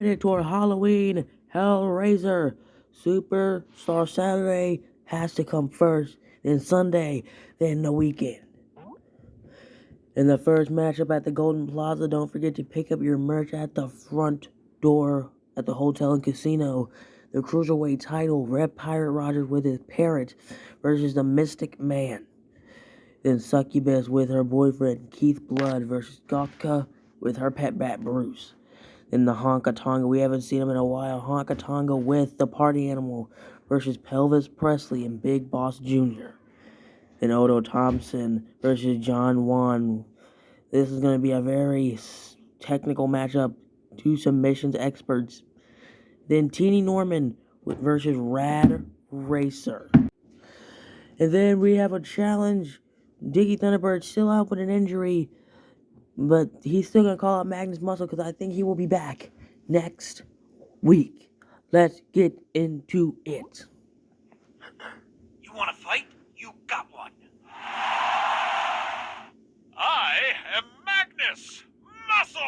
headed toward Halloween, Hellraiser, Superstar Saturday has to come first, then Sunday, then the weekend. In the first matchup at the Golden Plaza, don't forget to pick up your merch at the front door at the hotel and casino. The Cruiserweight title, Red Pirate Rogers with his parrot versus the Mystic Man. Then Succubus with her boyfriend Keith Blood versus Gothka with her pet bat Bruce. Then the Honka Tonga, we haven't seen him in a while, Honka Tonga with the Party Animal versus Pelvis Presley and Big Boss Jr. Then Odo Thompson versus John Juan. This is going to be a very technical matchup. Two submissions experts. Then Teeny Norman versus Rad Racer. And then we have a challenge. Diggy Thunderbird still out with an injury, but he's still going to call out Magnus Muscle because I think he will be back next week. Let's get into it. You want to fight? You got one. I am Magnus Muscle!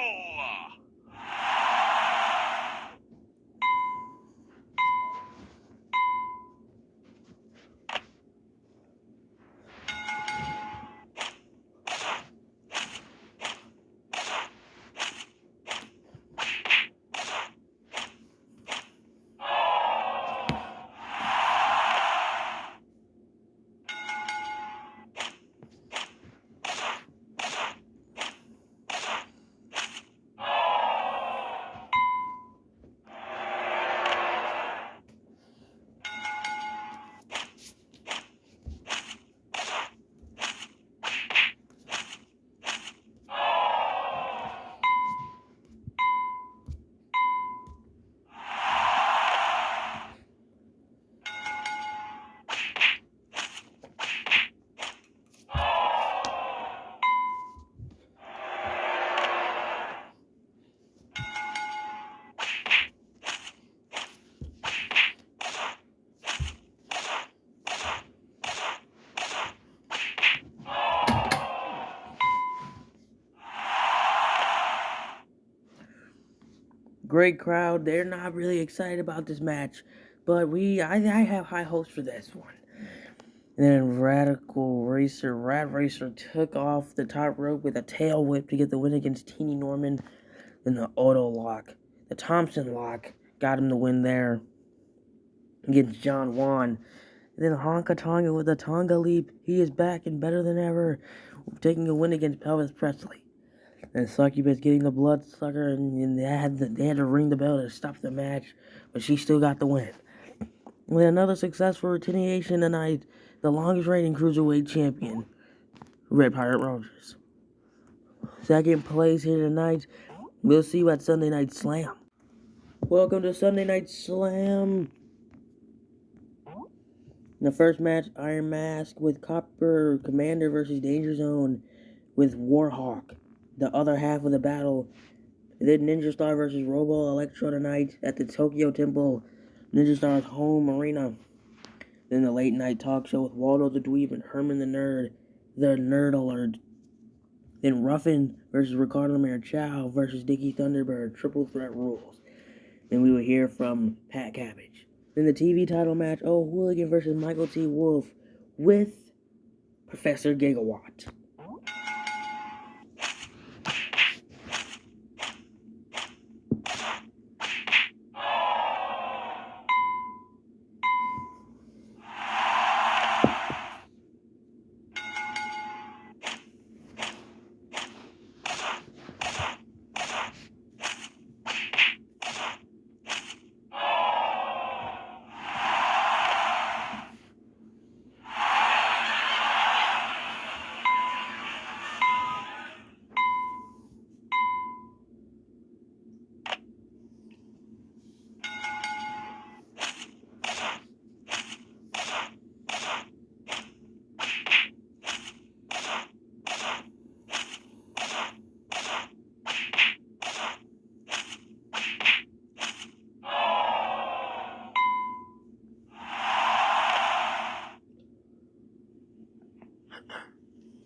Great crowd. They're not really excited about this match, but I have high hopes for this one. And then Rad Racer took off the top rope with a tail whip to get the win against Teeny Norman. Then the Auto Lock, the Thompson Lock, got him the win there against John Juan. And then Honka Tonga with the Tonga Leap. He is back and better than ever, taking a win against Pelvis Presley. And Succubus getting the bloodsucker, and they had to ring the bell to stop the match, but she still got the win. And then another successful retaliation tonight, the longest reigning Cruiserweight champion, Red Pirate Rogers. Second place here tonight, we'll see you at Sunday Night Slam. Welcome to Sunday Night Slam. In the first match, Iron Mask with Copper Commander versus Danger Zone with Warhawk. The other half of the battle, then Ninja Star versus Robo Electro tonight at the Tokyo Temple, Ninja Star's home arena. Then the late night talk show with Waldo the Dweeb and Herman the Nerd Alert. Then Ruffin versus Ricardo Marichal versus Dickie Thunderbird, triple threat rules. Then we will hear from Pat Cabbage. Then the TV title match, Oh Hooligan versus Michael T. Wolf with Professor Gigawatt.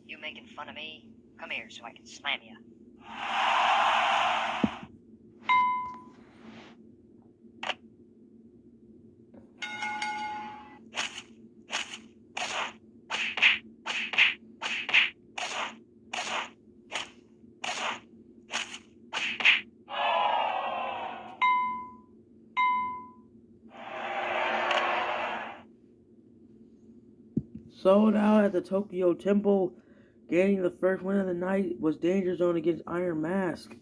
You making fun of me? Come here so I can slam you. Sold out at the Tokyo Temple. Getting the first win of the night was Danger Zone against Iron Mask.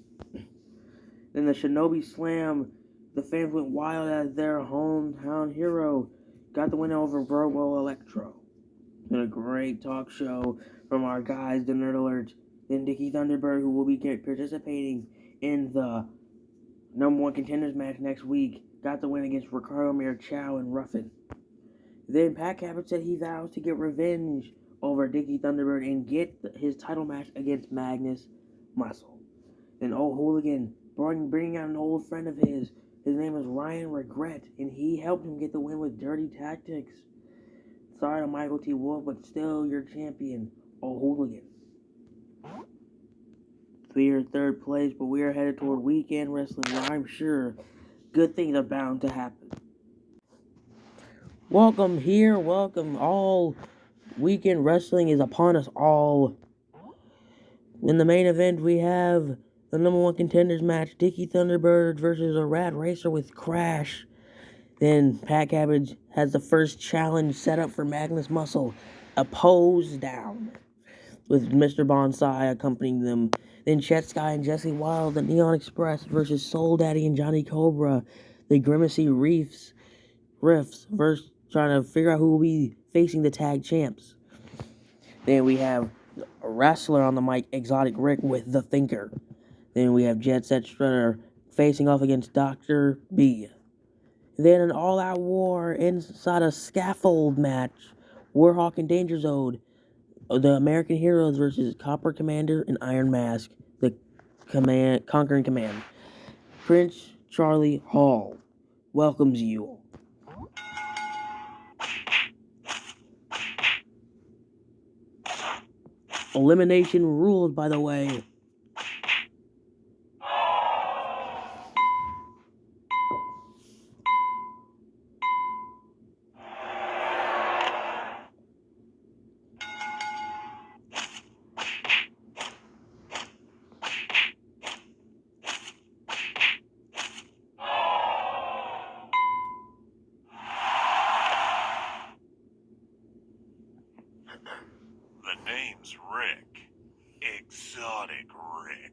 Then the Shinobi Slam. The fans went wild as their hometown hero got the win over Virgo Electro. And a great talk show from our guys, the Nerd Alert. Then Dickie Thunderbird, who will be participating in the number one contenders match next week, got the win against Ricardo Mirchow and Ruffin. Then Pat Cabot said he vows to get revenge over Dickie Thunderbird and get his title match against Magnus Muscle. Then Old Hooligan bringing out an old friend of his. His name is Ryan Regret, and he helped him get the win with Dirty Tactics. Sorry to Michael T. Wolf, but still your champion, Old Hooligan. We are in third place, but we are headed toward weekend wrestling where I'm sure good things are bound to happen. Welcome here, welcome all. Weekend wrestling is upon us all. In the main event, we have the number one contenders match, Dickie Thunderbird versus a Rat Racer with Crash. Then Pat Cabbage has the first challenge set up for Magnus Muscle, a pose down, with Mr. Bonsai accompanying them. Then Chet Sky and Jesse Wild, the Neon Express versus Soul Daddy and Johnny Cobra, the Grimacy Riffs versus trying to figure out who will be facing the tag champs. Then we have a wrestler on the mic, Exotic Rick with The Thinker. Then we have Jet Set Strutter facing off against Dr. B. Then an all-out war inside a scaffold match. Warhawk and Danger Zone. The American Heroes versus Copper Commander and Iron Mask. The Conquering Command. Prince Charlie Hall welcomes you. Elimination rules, by the way. The name's Rick. Exotic Rick.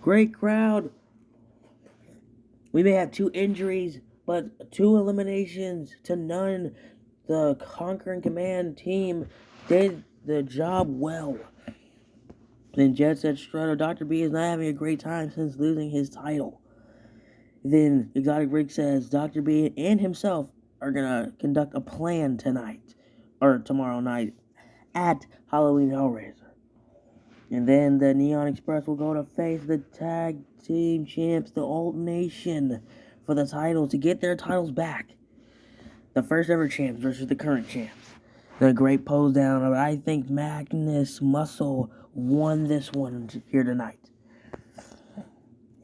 Great crowd. We may have 2 injuries, but 2 eliminations to none. The Conquering Command team did the job well. Then Jet Set Strutter, Dr. B is not having a great time since losing his title. Then Exotic Rick says Dr. B and himself are going to conduct a plan tonight, or tomorrow night, at Halloween Hellraiser. And then the Neon Express will go to face the tag team champs, the Alt Nation, for the titles, to get their titles back. The first ever champs versus the current champs. The great pose down. I think Magnus Muscle won this one here tonight.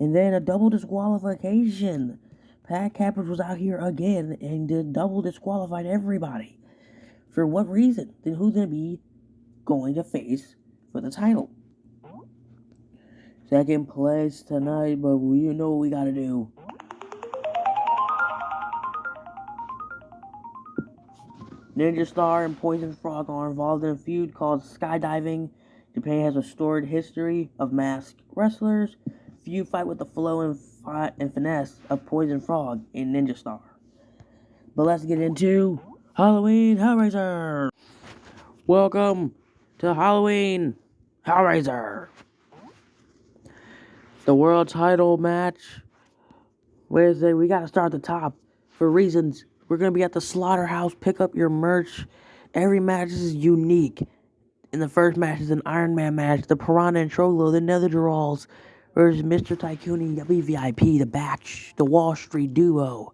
And then a double disqualification. Pat Cappers was out here again and did double disqualified everybody. For what reason? Then who's going to be going to face for the title? Second place tonight, but you know what we got to do. Ninja Star and Poison Frog are involved in a feud called skydiving. Japan has a storied history of masked wrestlers. Few fight with the flow and finesse of Poison Frog and Ninja Star. But let's get into Halloween Hellraiser. Welcome to Halloween Hellraiser. The world title match. Wednesday, we gotta start at the top. For reasons, we're gonna be at the Slaughterhouse. Pick up your merch. Every match is unique. In the first match is an Iron Man match. The Piranha and Trollo, the Nether Draws versus Mr. Tycoon and WVIP, the Batch, the Wall Street Duo.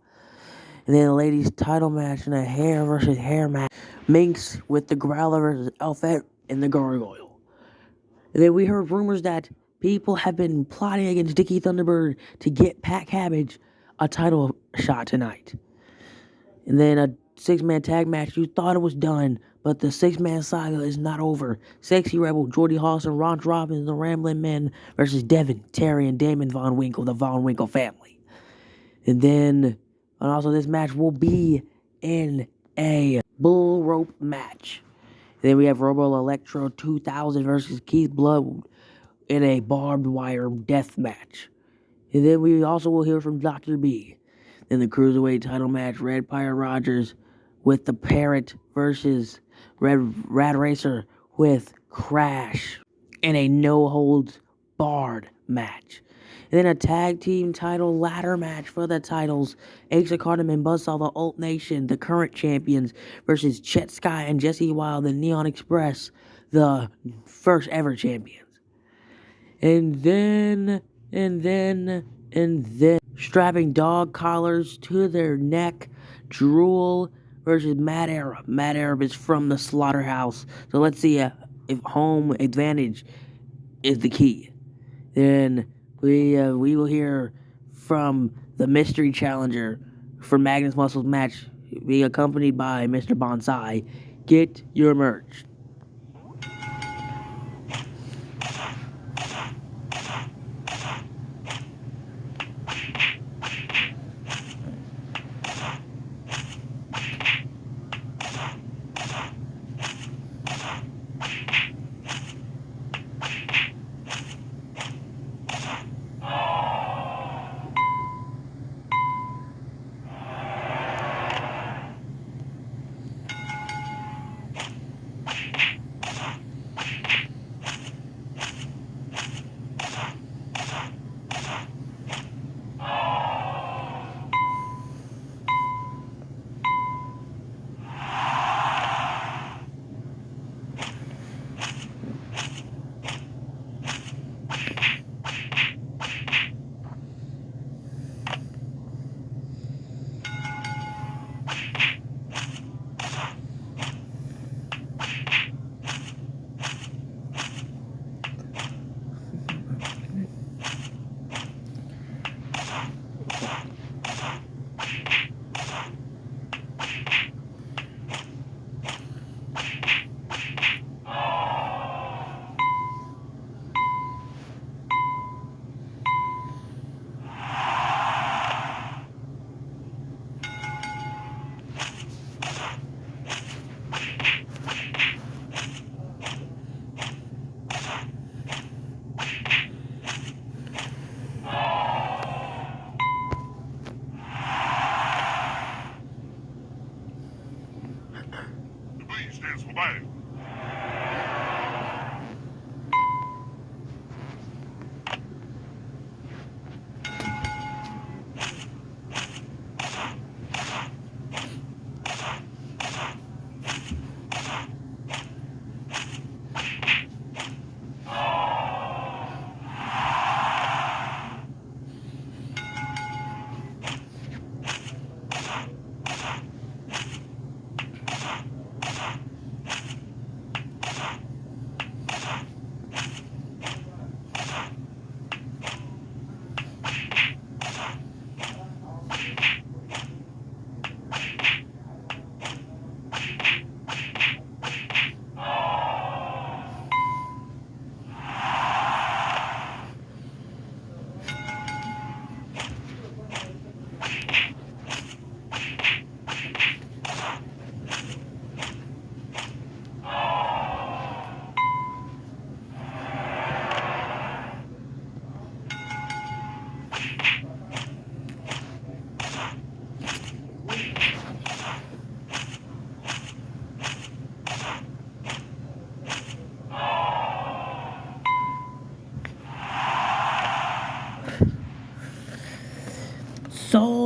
And then the ladies' title match and a hair versus hair match. Minx with the Growler versus Elfette and the Gargoyle. And then we heard rumors that people have been plotting against Dickie Thunderbird to get Pat Cabbage a title shot tonight. And then a six-man tag match. You thought it was done, but the six-man saga is not over. Sexy Rebel, Jordy Hawson, Ron Robbins, the Rambling Men versus Devin, Terry, and Damon Von Winkle, the Von Winkle family. And also this match will be in a bull rope match. And then we have Robo Electro 2000 versus Keith Blood in a barbed wire death match. And then we also will hear from Dr. B. Then the Cruiserweight title match, Red Pirate Rogers with the Parrot versus Rad Racer with Crash in a no-holds barred match. And then a tag team title ladder match for the titles. Ace of Cardam and Buzzsaw, the Alt Nation, the current champions, versus Chet Sky and Jesse Wild, the Neon Express, the first ever champions. And then, strapping dog collars to their neck, Drool versus Mad Arab. Mad Arab is from the Slaughterhouse. So let's see if home advantage is the key. Then we will hear from the mystery challenger for Magnus Muscles match, being accompanied by Mr. Bonsai. Get your merch.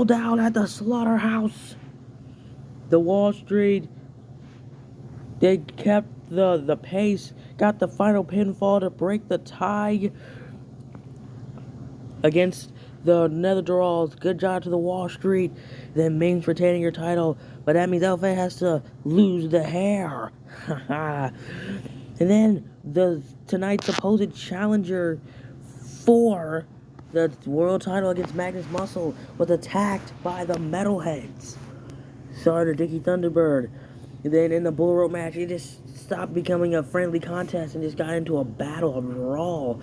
sold out at the slaughterhouse. The Wall Street, they kept the pace, got the final pinfall to break the tie against the Netherdraws. Good job to the Wall Street. Then Ming's retaining your title, but that means Alpha has to lose the hair. And then tonight's supposed challenger for the world title against Magnus Muscle was attacked by the Metalheads. Starter Dickie Thunderbird. And then in the Bull Rope match, it just stopped becoming a friendly contest and just got into a battle, a brawl.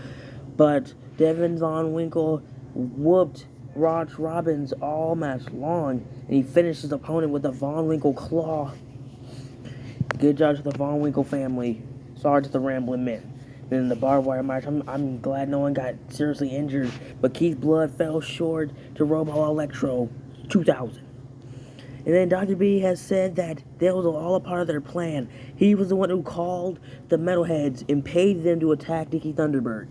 But Devin Von Winkle whooped Roch Robbins all match long, and he finished his opponent with a Von Winkle claw. Good job to the Von Winkle family. Sorry to the Rambling Men. Then in the barbed wire match, I'm glad no one got seriously injured, but Keith Blood fell short to Robo Electro 2000. And then Dr. B has said that that was all a part of their plan. He was the one who called the Metalheads and paid them to attack Dickie Thunderbird.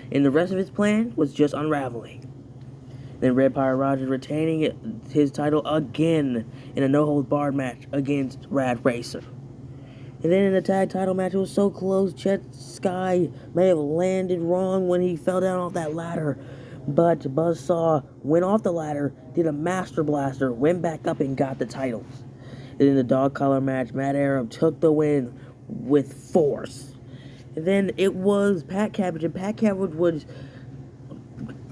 And the rest of his plan was just unraveling. Then Red Pirate Rogers retaining his title again in a no-holds-barred match against Rad Racer. And then in the tag title match, it was so close, Chet Sky may have landed wrong when he fell down off that ladder. But Buzzsaw went off the ladder, did a Master Blaster, went back up and got the titles. And in the dog collar match, Matt Arab took the win with force. And then it was Pat Cabbage, and Pat Cabbage was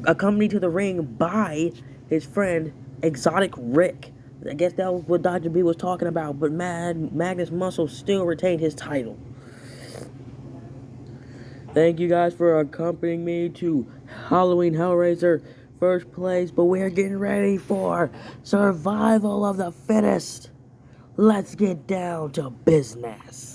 accompanied to the ring by his friend Exotic Rick. I guess that was what Dr. B was talking about, but Magnus Muscle still retained his title. Thank you guys for accompanying me to Halloween Hellraiser first place, but we're getting ready for survival of the fittest. Let's get down to business.